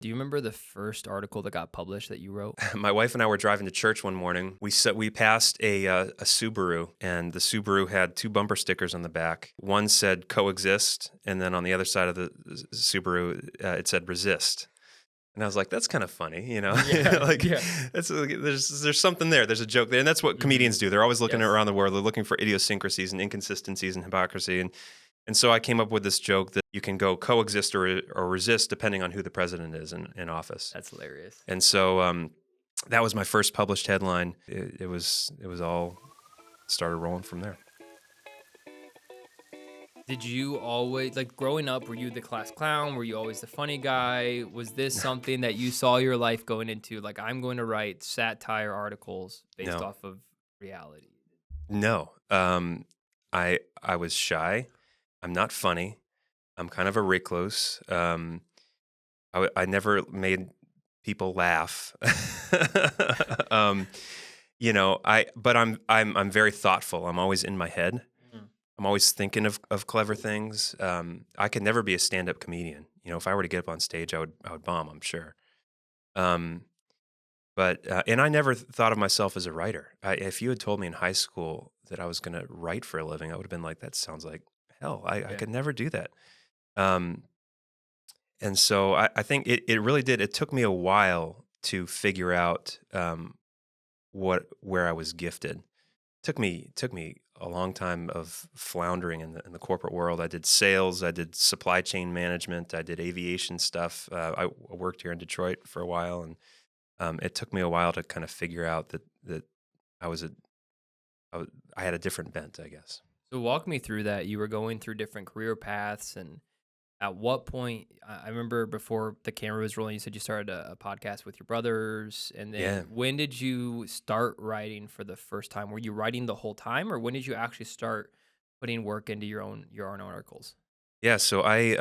Do you remember the first article that got published that you wrote? My wife and I were driving to church one morning. We passed a Subaru, and the Subaru had two bumper stickers on the back. One said "coexist," and then on the other side of the Subaru, it said "resist." And I was like, "That's kind of funny, you know." Yeah, Like, yeah. there's something there. There's a joke there, and that's what Mhm. comedians do. They're always looking Yes. around the world. They're looking for idiosyncrasies and inconsistencies and hypocrisy. And so I came up with this joke that you can go coexist or resist depending on who the president is in office. That's hilarious. And so that was my first published headline. It was all started rolling from there. Did you always like growing up, were you the class clown? Were you always the funny guy? Was this something that you saw your life going into? Like, I'm going to write satire articles based No, off of reality. no. I was shy. I'm not funny. I'm kind of a recluse. I never made people laugh. um, but I'm very thoughtful. I'm always in my head. Mm. I'm always thinking of clever things. I could never be a stand-up comedian. If I were to get up on stage, I would bomb, I'm sure. Um, and I never thought of myself as a writer. If you had told me in high school that I was going to write for a living, I would have been like, that sounds like hell. I Yeah. could never do that. Um, and so I think it really did. It took me a while to figure out where I was gifted. Took me a long time of floundering in the corporate world. I did sales, I did supply chain management, I did aviation stuff. I worked here in Detroit for a while, and it took me a while to kind of figure out that I was a I had a different bent, I guess. So walk me through that. You were going through different career paths, and at what point? I remember before the camera was rolling, you said you started a podcast with your brothers, and Yeah, then when did you start writing for the first time? Were you writing the whole time, or when did you actually start putting work into your own articles? yeah. So I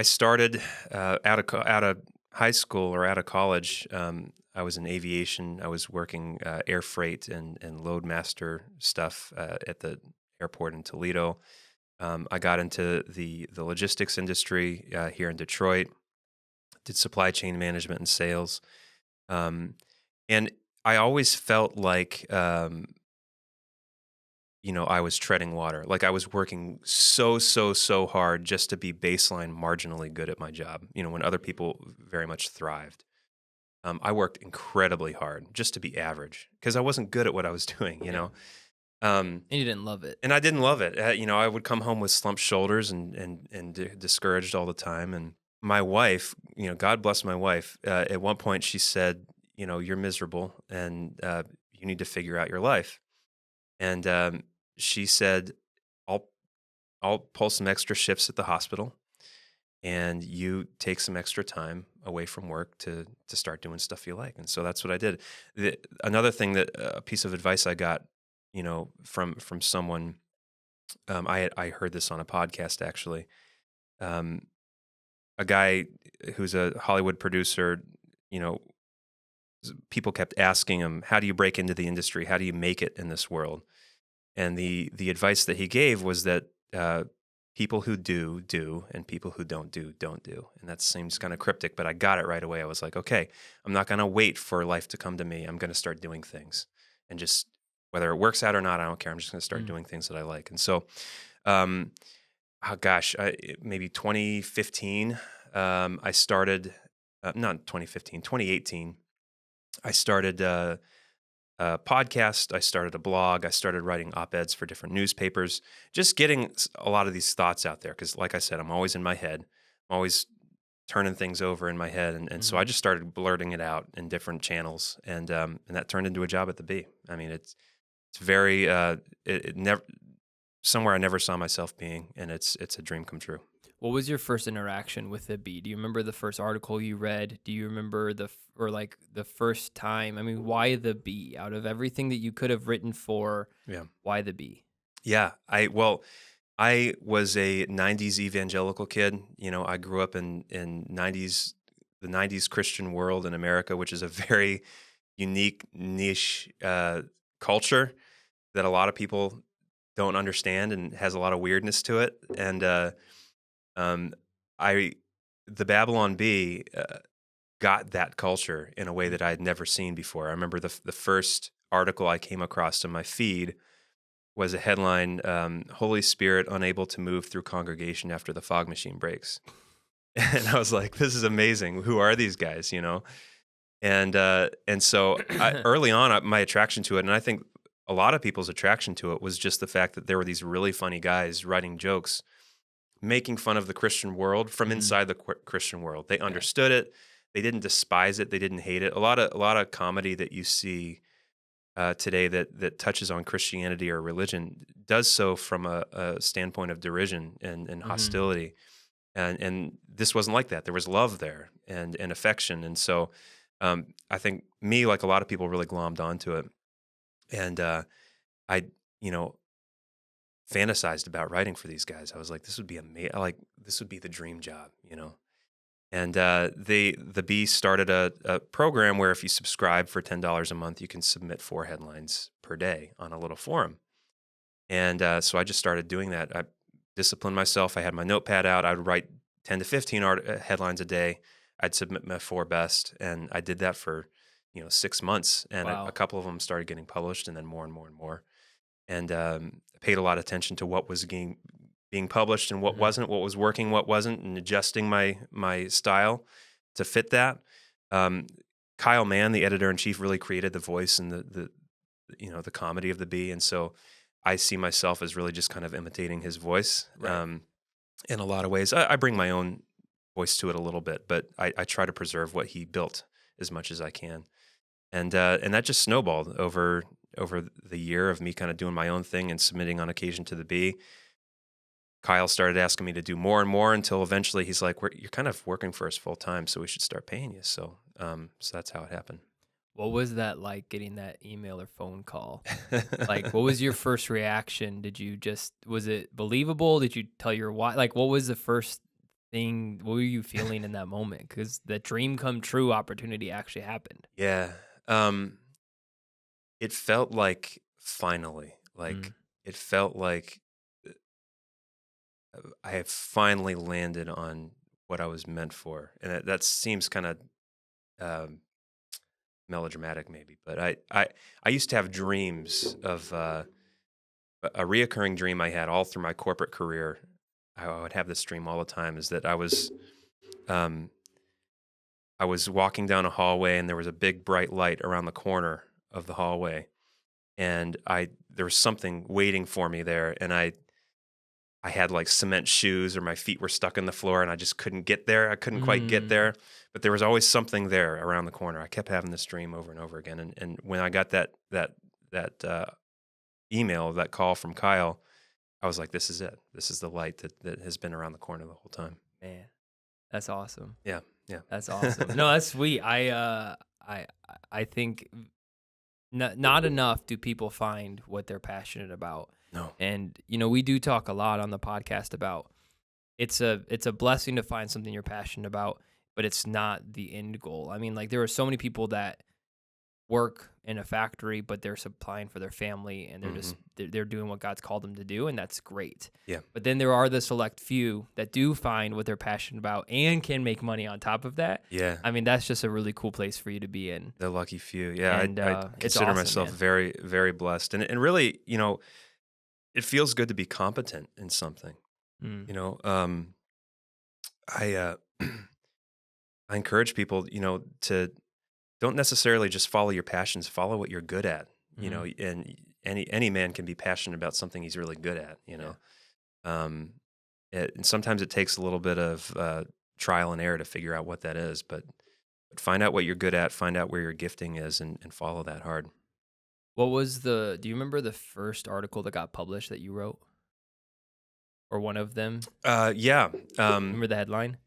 started out of high school or out of college. I was in aviation. I was working air freight and load master stuff at the airport in Toledo. I got into the logistics industry here in Detroit. Did supply chain management and sales, um, and I always felt like I was treading water. Like I was working so hard just to be baseline marginally good at my job. When other people very much thrived. I worked incredibly hard just to be average because I wasn't good at what I was doing. Yeah, Um, and you didn't love it. and I didn't love it. I would come home with slumped shoulders and discouraged all the time. And my wife, God bless my wife. At one point, she said, "You're miserable, and you need to figure out your life." And she said, "I'll I'll pull some extra shifts at the hospital, and you take some extra time away from work to start doing stuff you like." And so that's what I did. Another thing that a piece of advice I got, from someone, I heard this on a podcast actually. Um, a guy who's a Hollywood producer, you know, people kept asking him, "How do you break into the industry? How do you make it in this world?" And the advice that he gave was that people who do, and people who don't do. And that seems kind of cryptic, but I got it right away. I was like, okay, I'm not going to wait for life to come to me. I'm going to start doing things, and just whether it works out or not, I don't care. I'm just going to start Mm. doing things that I like. And so, um, oh gosh, maybe 2015, I started. Not 2015, 2018. I started. A podcast. I started a blog. I started writing op-eds for different newspapers, just getting a lot of these thoughts out there. Because, like I said, I'm always in my head. I'm always turning things over in my head, and so I Mhm. just started blurting it out in different channels, and that turned into a job at the Bee. I mean, it's very it never somewhere I never saw myself being, and it's a dream come true. What was your first interaction with the bee? Do you remember the first article you read? Do you remember or like the first time? I mean, why the bee? Out of everything that you could have written for, Yeah, why the bee? yeah. I was a '90s evangelical kid. I grew up in the '90s Christian world in America, which is a very unique niche culture that a lot of people don't understand and has a lot of weirdness to it. And um, I the Babylon Bee got that culture in a way that I had never seen before. I remember the first article I came across in my feed was a headline, Holy Spirit unable to move through congregation after the fog machine breaks. And I was like, this is amazing. Who are these guys, you know? And so early on, my attraction to it, and I think a lot of people's attraction to it was just the fact that there were these really funny guys writing jokes, making fun of the Christian world from inside the Christian world. They understood it. They didn't despise it. They didn't hate it. A lot of comedy that you see today that touches on Christianity or religion does so from a standpoint of derision and hostility. And this wasn't like that. There was love there and affection. And so I think me, like a lot of people, really glommed onto it. And I, fantasized about writing for these guys. I was like, this would be amazing. Like, this would be the dream job, And the Bee started a program where if you subscribe for $10 a month, you can submit 4 headlines per day on a little forum. And so I just started doing that. I disciplined myself. I had my notepad out. I would write 10 to 15 headlines a day. I'd submit my 4 best, and I did that for 6 months. And a couple of them started getting published, and then more and more and more. And paid a lot of attention to what was being published and what wasn't, what was working, what wasn't, and adjusting my style to fit that. Kyle Mann, the editor-in-chief, really created the voice and the comedy of the Bee, and so I see myself as really just kind of imitating his voice. Right. In a lot of ways. I bring my own voice to it a little bit, but I try to preserve what he built as much as I can. And that just snowballed over the year of me kind of doing my own thing and submitting on occasion to the Bee. Kyle started asking me to do more and more until eventually he's like, you're kind of working for us full time, so we should start paying you. So that's how it happened. What was that like, getting that email or phone call? Like, what was your first reaction? Was it believable? Did you tell your wife? Like, what was the first thing? What were you feeling in that moment? Because the dream come true opportunity actually happened. Yeah. It felt like finally, it felt like I have finally landed on what I was meant for. And that seems kind of melodramatic maybe, but I used to have dreams of a reoccurring dream I had all through my corporate career. I would have this dream all the time, is that I was walking down a hallway and there was a big bright light around the corner of the hallway, and there was something waiting for me there, and I had like cement shoes, or my feet were stuck in the floor and I just couldn't get there. I couldn't quite get there, but there was always something there around the corner. I kept having this dream over and over again. And when I got that email, that call from Kyle, I was like, this is it. This is the light that has been around the corner the whole time. Man, that's awesome. Yeah. That's awesome. No, that's sweet. I think not enough do people find what they're passionate about. No. And, we do talk a lot on the podcast about it's a blessing to find something you're passionate about, but it's not the end goal. I mean, like, there are so many people that work in a factory, but they're supplying for their family, and they're just they're doing what God's called them to do, and that's great. Yeah. But then there are the select few that do find what they're passionate about and can make money on top of that. Yeah. I mean, that's just a really cool place for you to be in. The lucky few. Yeah. And, I consider myself very, very blessed. And really, it feels good to be competent in something. I encourage people, to don't necessarily just follow your passions, follow what you're good at, and any man can be passionate about something he's really good at, and sometimes it takes a little bit of trial and error to figure out what that is, but find out what you're good at, find out where your gifting is, and follow that hard. Do you remember the first article that got published that you wrote? Or one of them? Yeah. Remember the headline?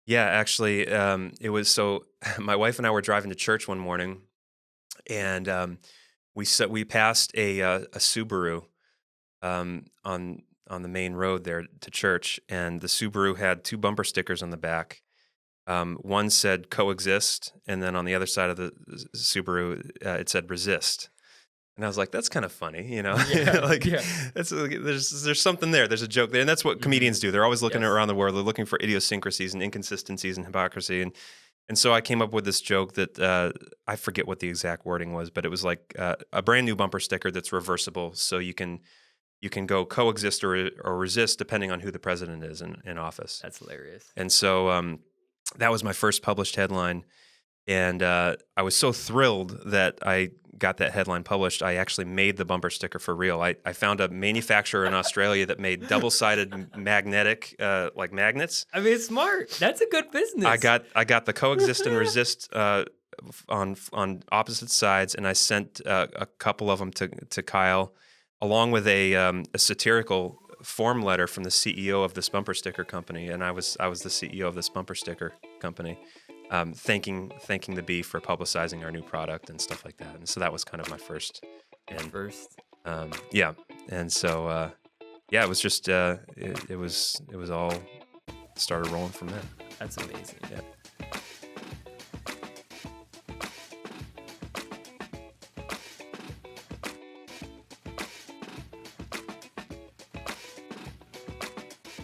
Yeah, actually, it was, so my wife and I were driving to church one morning, and we passed a Subaru on the main road there to church, and the Subaru had 2 bumper stickers on the back. One said coexist, and then on the other side of the Subaru, it said resist. And I was like, that's kind of funny, Yeah, like yeah. there's something there. There's a joke there. And that's what comedians do. They're always looking Yes. around the world. They're looking for idiosyncrasies and inconsistencies and hypocrisy. And so I came up with this joke that I forget what the exact wording was, but it was like a brand new bumper sticker that's reversible. So you can go coexist or resist depending on who the president is in office. That's hilarious. And so that was my first published headline. And I was so thrilled that I got that headline published. I actually made the bumper sticker for real. I found a manufacturer in Australia that made double-sided magnetic like magnets. I mean, it's smart. That's a good business. I got the coexist and resist on opposite sides, and I sent a couple of them to Kyle, along with a satirical form letter from the CEO of this bumper sticker company, and I was the CEO of this bumper sticker company. Thanking the Bee for publicizing our new product and stuff like that. And so that was kind of my first. Yeah. And so, it was just, it was all started rolling from there. That's amazing. Yeah.